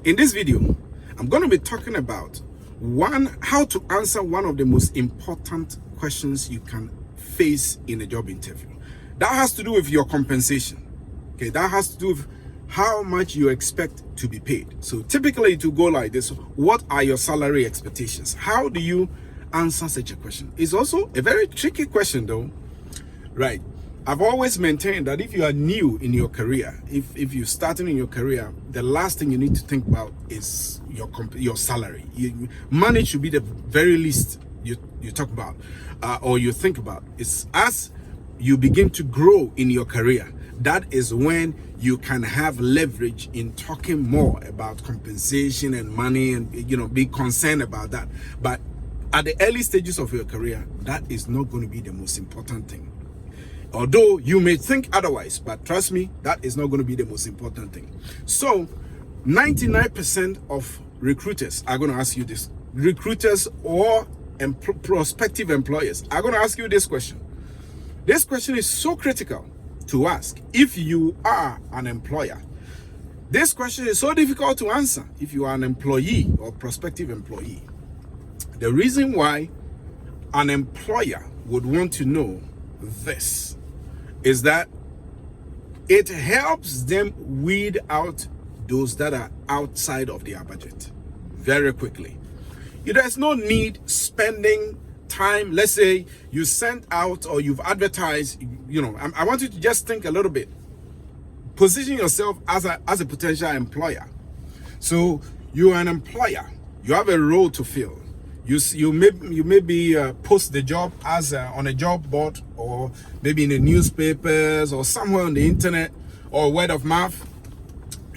In this video, I'm going to be talking about how to answer one of the most important questions you can face in a job interview. That has to do with your compensation. Okay, that has to do with how much you expect to be paid. So typically to go like this, what are your salary expectations? How do you answer such a question? It's also a very tricky question though, right? I've always maintained that if you are new in your career, if you're starting in your career, the last thing you need to think about is your salary. Money should be the very least you talk about or you think about. It's as you begin to grow in your career, that is when you can have leverage in talking more about compensation and money and be concerned about that. But at the early stages of your career, that is not going to be the most important thing. Although you may think otherwise, but trust me, that is not going to be the most important thing. So 99% of recruiters are going to ask you this. Recruiters or prospective employers are going to ask you this question. This question is so critical to ask if you are an employer. This question is so difficult to answer if you are an employee or prospective employee. The reason why an employer would want to know this is that it helps them weed out those that are outside of their budget very quickly. There's no need spending time. Let's say you sent out or you've advertised, I want you to just think a little bit. Position yourself as a potential employer. So you're an employer, you have a role to fill. You maybe post the job as on a job board or maybe in the newspapers or somewhere on the internet or word of mouth,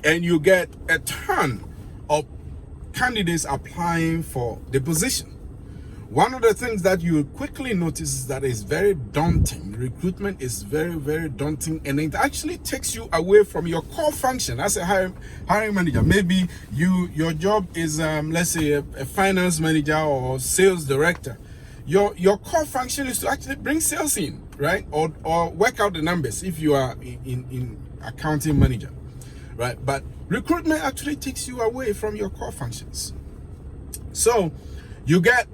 and you get a ton of candidates applying for the position. One of the things that you quickly notice is that it's very daunting. Recruitment is very, very daunting, and it actually takes you away from your core function as a hiring manager. Maybe your job is, let's say, a finance manager or sales director. Your core function is to actually bring sales in, right? Or work out the numbers if you are in accounting manager, right? But recruitment actually takes you away from your core functions. So you get,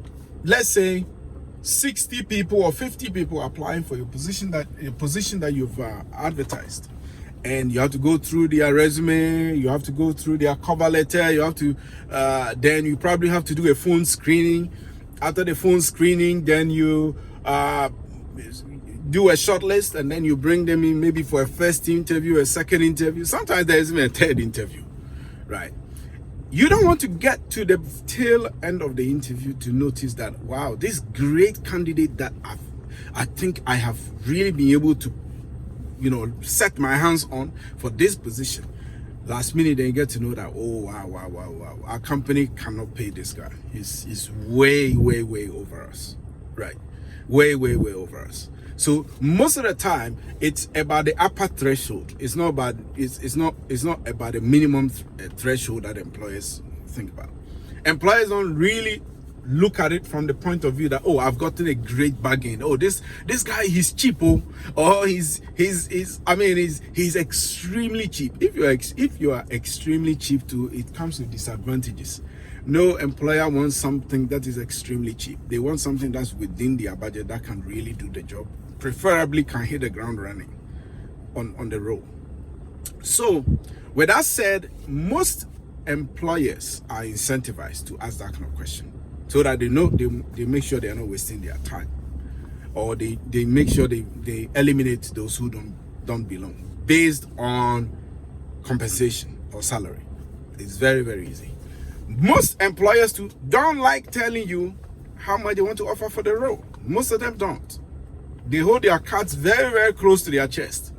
let's say, 60 people or 50 people applying for a position that you've advertised, and you have to go through their resume, you have to go through their cover letter, you have to then you probably have to do a phone screening. After the phone screening, then you do a short list, and then you bring them in maybe for a first interview, a second interview. Sometimes there's even a third interview, right? You don't want to get to the tail end of the interview to notice that, wow, this great candidate that I think I have really been able to, set my hands on for this position. Last minute, then you get to know that, oh, wow, our company cannot pay this guy. He's way, way, way over us, right? Way, way, way over us. So most of the time, it's about the upper threshold. It's not about the minimum threshold that employers think about. Employers don't really look at it from the point of view that, oh, I've gotten a great bargain. Oh, this guy, he's cheap, or he's extremely cheap. If you are extremely cheap too, it comes with disadvantages. No employer wants something that is extremely cheap. They want something that's within their budget that can really do the job. Preferably can hit the ground running on the road. So with that said, most employers are incentivized to ask that kind of question so that they make sure they are not wasting their time, or they make sure they eliminate those who don't belong based on compensation or salary. It's very, very easy. Most employers too don't like telling you how much they want to offer for the role. Most of them don't. They hold their cards very, very close to their chest,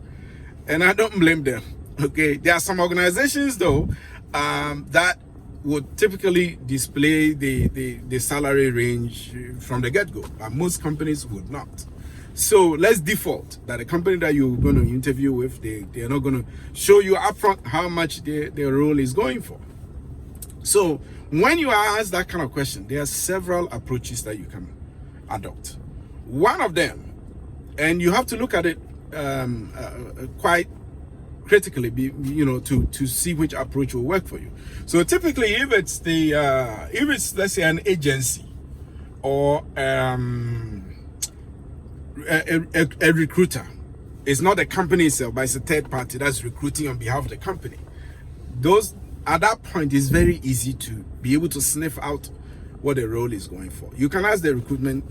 and I don't blame them. Okay, there are some organizations though that would typically display the salary range from the get-go, but most companies would not. So let's default that the company that you're going to interview with, they are not going to show you upfront how much their role is going for. So when you are asked that kind of question, there are several approaches that you can adopt. One of them, and you have to look at it quite critically, to see which approach will work for you. So typically, if it's let's say an agency or a recruiter, it's not the company itself, but it's a third party that's recruiting on behalf of the company. Those at that point, it's very easy to be able to sniff out what the role is going for. You can ask the recruitment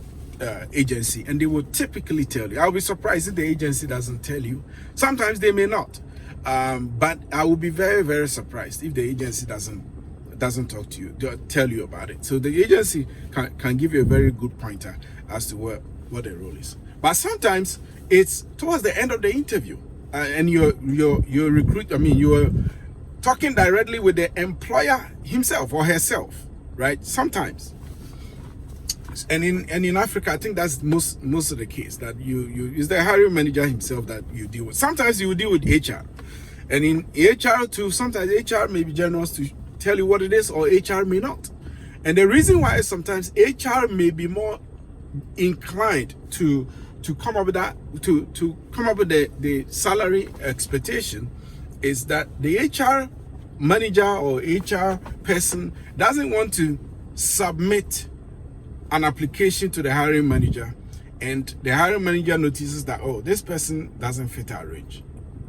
agency, and they will typically tell you. I'll be surprised if the agency doesn't tell you. Sometimes they may not, but I will be very, very surprised if the agency doesn't talk to you, tell you about it. So the agency can give you a very good pointer as to what the role is. But sometimes it's towards the end of the interview, and you're talking directly with the employer himself or herself, right? Sometimes. And in Africa, I think that's most of the case, that you is the hiring manager himself that you deal with. Sometimes you will deal with HR, and in HR too, sometimes HR may be generous to tell you what it is, or HR may not. And the reason why is sometimes HR may be more inclined to come up with that, to come up with the salary expectation, is that the HR manager or HR person doesn't want to submit an application to the hiring manager, and the hiring manager notices that, oh, this person doesn't fit our range,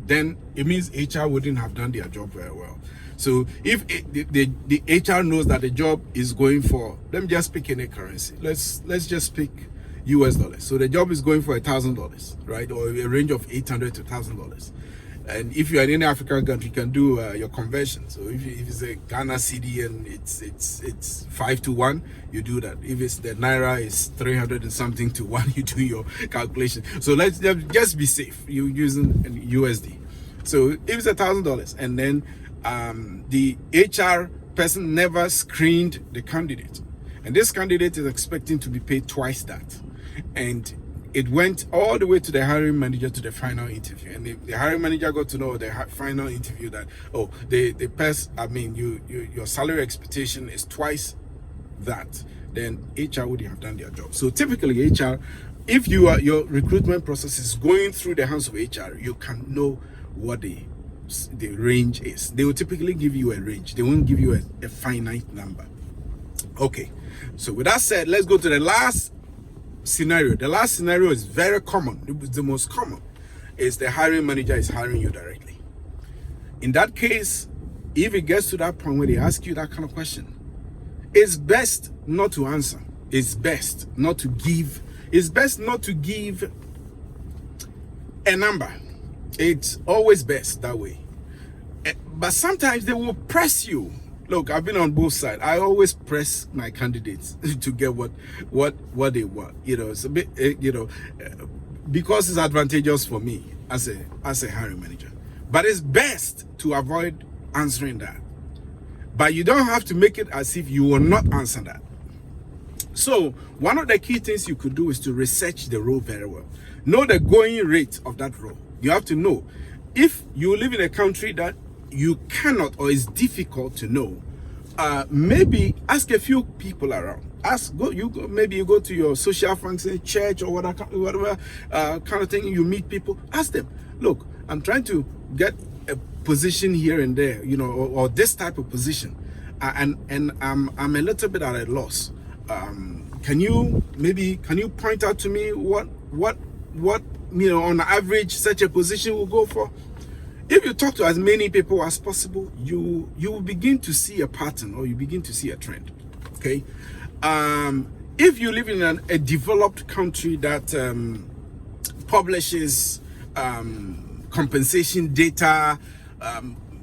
then it means HR wouldn't have done their job very well. So if the HR knows that the job is going for, let me just pick any currency. Let's just pick US dollars. So the job is going for $1,000, right? Or a range of $800 to $1,000. And if you are in any African country, you can do your conversion. So if it's a Ghana CD and it's 5 to 1, you do that. If it's the Naira is 300 and something to 1, you do your calculation. So let's just be safe. You're using USD. So if it's $1,000, and then the HR person never screened the candidate, and this candidate is expecting to be paid twice that, and it went all the way to the hiring manager to the final interview, and the hiring manager got to know the final interview that, oh, the person, your salary expectation is twice that, then HR would have done their job. So typically HR, if your recruitment process is going through the hands of HR, you can know what the range is. They will typically give you a range. They won't give you a finite number. Okay, so with that said, let's go to the last scenario. The last scenario is very common. It's the most common. Is the hiring manager is hiring you directly. In that case, if it gets to that point where they ask you that kind of question, it's best not to answer. It's best not to give a number. It's always best that way. But sometimes they will press you. Look, I've been on both sides. I always press my candidates to get what they want. It's a bit, because it's advantageous for me as a hiring manager. But it's best to avoid answering that. But you don't have to make it as if you will not answer that. So one of the key things you could do is to research the role very well. Know the going rate of that role. You have to know. If you live in a country that you cannot, or is difficult to know, maybe ask a few people around. Maybe you go to your social function, church, or whatever kind of thing. You meet people. Ask them, look, I'm trying to get a position here and there, or this type of position, and I'm a little bit at a loss. Can you point out to me what on average such a position will go for? If you talk to as many people as possible, you will begin to see a pattern, or you begin to see a trend. Okay, if you live in a developed country that publishes compensation data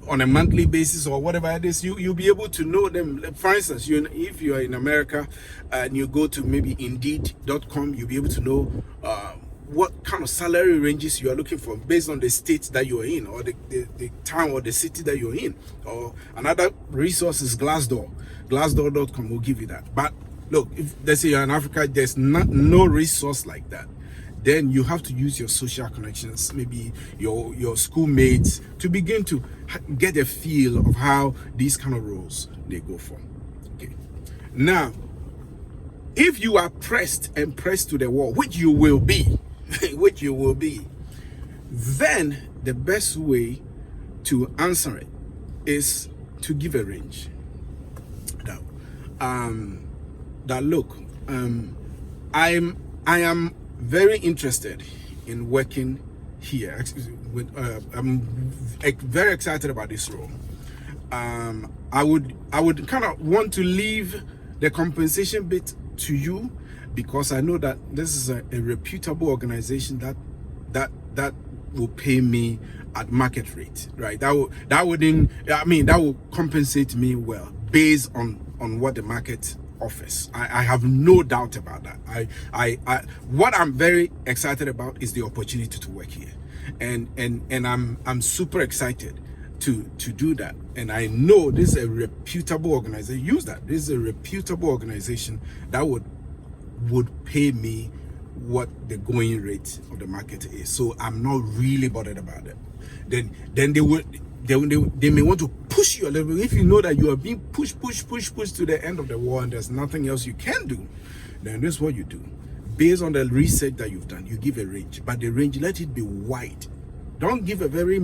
on a monthly basis or whatever it is, you'll be able to know them. For instance, if you are in America and you go to maybe Indeed.com, you'll be able to know what kind of salary ranges you are looking for based on the state that you are in, or the town or the city that you're in. Or another resource is Glassdoor. Glassdoor.com will give you that. But look, if let's say you're in Africa, there's no resource like that, then you have to use your social connections, maybe your schoolmates, to begin to get a feel of how these kind of roles they go for. Okay. Now, if you are pressed to the wall, which you will be, then the best way to answer it is to give a range. That look, I am very interested in working here. I'm very excited about this role. I would kind of want to leave the compensation bit to you, because I know that this is a reputable organization that will pay me at market rate, right? That will compensate me well based on what the market offers. I have no doubt about that. What I'm very excited about is the opportunity to work here, and I'm super excited to do that. And I know this is a reputable organization. Use that. This is a reputable organization that would pay me what the going rate of the market is. So I'm not really bothered about it. Then they may want to push you a little bit. If you know that you are being pushed to the end of the wall and there's nothing else you can do, then this is what you do. Based on the research that you've done, you give a range, but the range, let it be wide. Don't give a very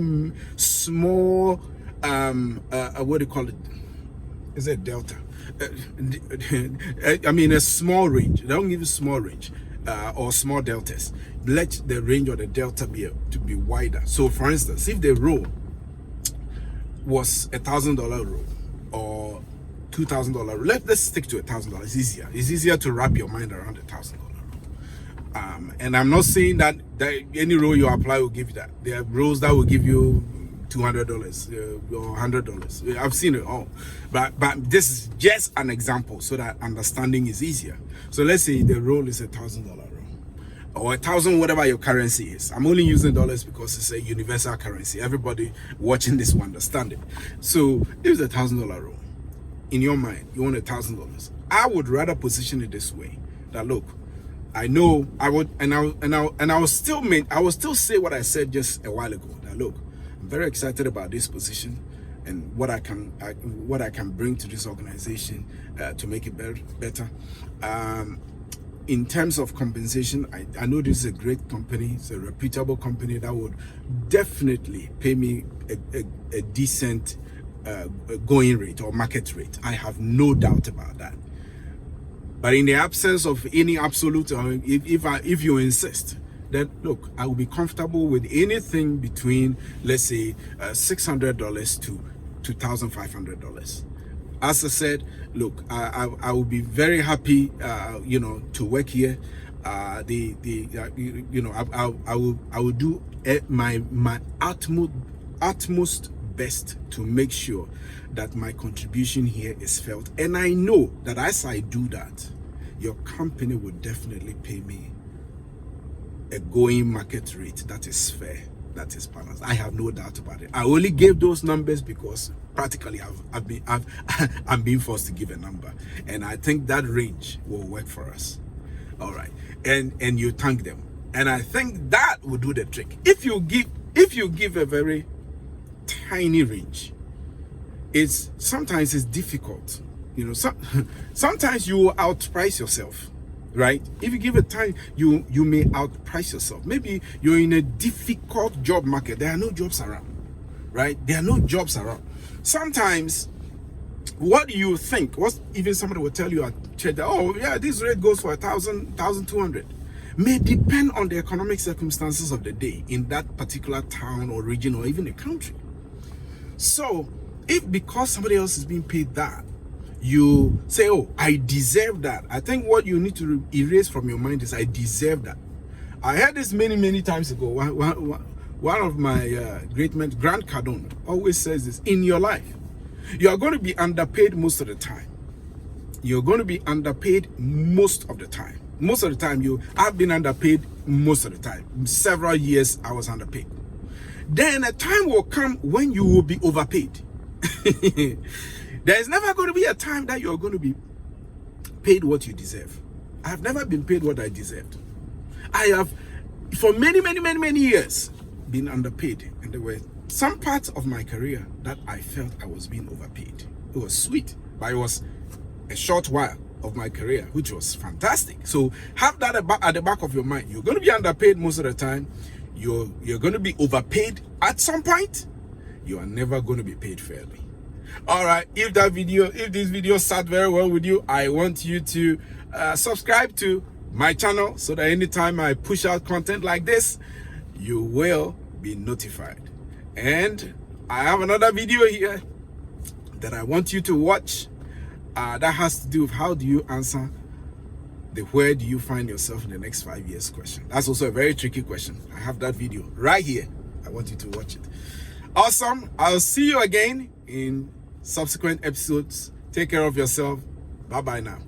small what do you call it? Is it delta? A small range. Don't give a small range or small deltas. Let the range or the delta be wider. So, for instance, if the role was $1,000 role or $2,000 role, let's stick to $1,000. It's easier. It's easier to wrap your mind around $1,000 role. And I'm not saying that any role you apply will give you that. There are roles that will give you $200 or $100. I've seen it all, but this is just an example so that understanding is easier. So let's say the role is $1,000 role, or 1,000, whatever your currency is. I'm only using dollars because it's a universal currency. Everybody watching this will understand it. So if it's $1,000 role, in your mind you want $1,000. I would rather position it this way: that look, I know I would, and I will still say what I said just a while ago. That look, I'm very excited about this position and what I can bring to this organization to make it better. In terms of compensation, I know this is a great company. It's a reputable company that would definitely pay me a decent going rate or market rate. I have no doubt about that. But in the absence of any absolute, if you insist, then look, I will be comfortable with anything between, let's say, $600 to $2,500. As I said, look, I will be very happy, to work here. I will do my utmost best to make sure that my contribution here is felt. And I know that as I do that, your company will definitely pay me a going market rate that is fair, that is balanced. I have no doubt about it. I only gave those numbers because practically I'm being forced to give a number, and I think that range will work for us. All right, and you thank them, and I think that will do the trick. If you give a very tiny range, sometimes it's difficult. Sometimes you will outprice yourself, right? If you give a time, you may outprice yourself. Maybe you're in a difficult job market. There are no jobs around, right? There are no jobs around. Sometimes what you think, even somebody will tell you at church that, oh yeah, this rate goes for 1,000, 1,200, may depend on the economic circumstances of the day in that particular town or region or even a country. So if because somebody else is being paid that, you say, oh, I deserve that, I think what you need to erase from your mind is, I deserve that. I heard this many times ago. One of my great men, Grant Cardone, always says this: in your life, you are going to be underpaid most of the time. You're going to be underpaid most of the time. Most of the time, I've been underpaid most of the time. Several years I was underpaid. Then a time will come when you will be overpaid. There is never going to be a time that you're going to be paid what you deserve. I have never been paid what I deserved. I have, for many years, been underpaid, and there were some parts of my career that I felt I was being overpaid. It was sweet, but it was a short while of my career, which was fantastic. So have that at the back of your mind. You're going to be underpaid most of the time. You're going to be overpaid at some point. you are never going to be paid fairly. All right, if this video sat very well with you, I want you to subscribe to my channel so that anytime I push out content like this, you will be notified. And I have another video here that I want you to watch that has to do with how do you answer the where do you find yourself in the next 5 years question. That's also a very tricky question. I have that video right here. I want you to watch it. Awesome. I'll see you again in subsequent episodes. Take care of yourself. Bye bye now.